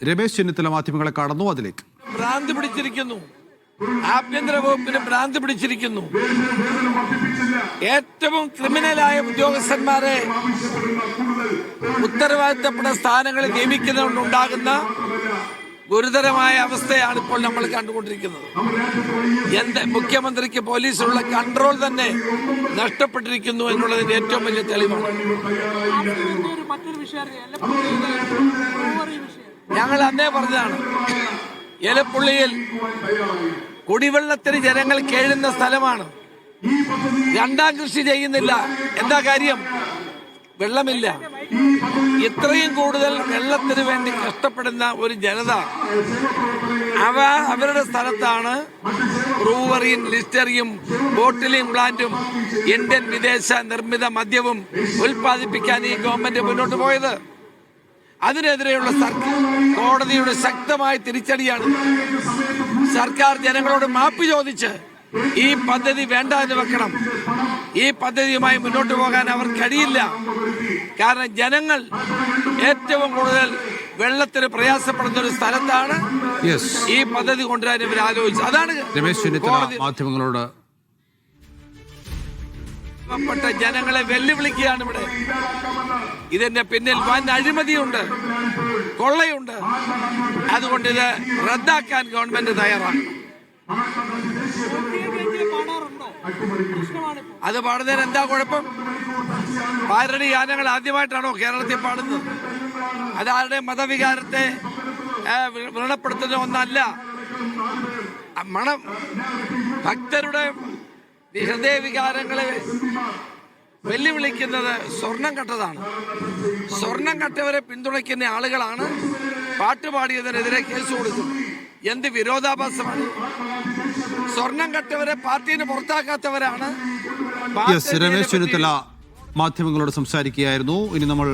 രമേശ് ചെന്നിത്തല മാധ്യമങ്ങളെ കടന്നു അതിലേക്ക്. ഭ്രാന്ത് പിടിച്ചിരിക്കുന്നു, ആഭ്യന്തര വകുപ്പിന് ഭ്രാന്ത് പിടിച്ചിരിക്കുന്നു. ഏറ്റവും ക്രിമിനലായ ഉദ്യോഗസ്ഥന്മാരെ ഉത്തരവാദിത്തപ്പെട്ട സ്ഥാനങ്ങളിൽ നിയമിക്കുന്നതുകൊണ്ടുണ്ടാകുന്ന ഗുരുതരമായ അവസ്ഥയാണ് ഇപ്പോൾ നമ്മൾ കണ്ടുകൊണ്ടിരിക്കുന്നത്. മുഖ്യമന്ത്രിക്ക് പോലീസിലുള്ള കൺട്രോൾ തന്നെ നഷ്ടപ്പെട്ടിരിക്കുന്നു എന്നുള്ളതിന്റെ ഏറ്റവും വലിയ തെളിവാണ്. ഞങ്ങൾ അന്നേ പറഞ്ഞതാണ്, എലപ്പുള്ളിയിൽ കുടിവെള്ളത്തിന് ജനങ്ങൾ കേഴുന്ന സ്ഥലമാണ്. രണ്ടാം കൃഷി ചെയ്യുന്നില്ല. എന്താ കാര്യം? വെള്ളമില്ല. ഇത്രയും കൂടുതൽ വെള്ളത്തിന് വേണ്ടി കഷ്ടപ്പെടുന്ന ഒരു ജനത അവരുടെ സ്ഥലത്താണ് ബ്രൂവറിയും ലിസ്റ്ററിയും ബോട്ടിലിംഗ് പ്ലാന്റും ഇന്ത്യൻ വിദേശ നിർമ്മിത മദ്യവും ഉൽപ്പാദിപ്പിക്കാൻ ഈ ഗവൺമെന്റ് മുന്നോട്ട് പോയത്. അതിനെതിരെയുള്ള കോടതിയുടെ ശക്തമായ തിരിച്ചടിയാണ്. സർക്കാർ ജനങ്ങളോട് മാപ്പ് ചോദിച്ച് ഈ പദ്ധതി വേണ്ട എന്ന് വെക്കണം. ഈ പദ്ധതിയുമായി മുന്നോട്ട് പോകാൻ അവർ കഴിയില്ല. കാരണം ജനങ്ങൾ ഏറ്റവും കൂടുതൽ വെള്ളത്തിന് പ്രയാസപ്പെടുന്ന ഒരു സ്ഥലത്താണ് ഈ പദ്ധതി കൊണ്ടുവരാൻ ഇവർ ആലോചിച്ചത്. അതാണ് രമേശ് ചെന്നിത്തല മാധ്യമങ്ങളോട് ജനങ്ങളെ വെല്ലുവിളിക്കുകയാണ് ഇവിടെ. ഇതിന്റെ പിന്നിൽ വൻ അഴിമതിയുണ്ട്, കൊള്ളയുണ്ട്. അതുകൊണ്ട് ഇത് റദ്ദാക്കാൻ ഗവൺമെന്റ് തയ്യാറാണ്. അത് പാടുന്നതിന് എന്താ കുഴപ്പം? പാരടി ഗാനങ്ങൾ ആദ്യമായിട്ടാണോ കേരളത്തിൽ പാടുന്നത്? അതാരുടെ മതവികാരത്തെ വ്രണപ്പെടുത്തുന്ന ഒന്നല്ല. ഭക്തരുടെ ഹൃദയവികാരങ്ങളെ വെല്ലുവിളിക്കുന്നത് സ്വർണം കട്ടതാണ്. സ്വർണം കട്ടവരെ പിന്തുണയ്ക്കുന്ന ആളുകളാണ് പാട്ടുപാടിയതിനെതിരെ കേസ് കൊടുക്കുന്നത്. എന്ത് വിരോധാഭാസമാണ്! സ്വർണം കട്ടവരെ പാർട്ടിയിൽ നിന്ന് പുറത്താക്കാത്തവരാണ്. രമേശ് ചെന്നിത്തല മാധ്യമങ്ങളോട് സംസാരിക്കുകയായിരുന്നു. ഇനി നമ്മൾ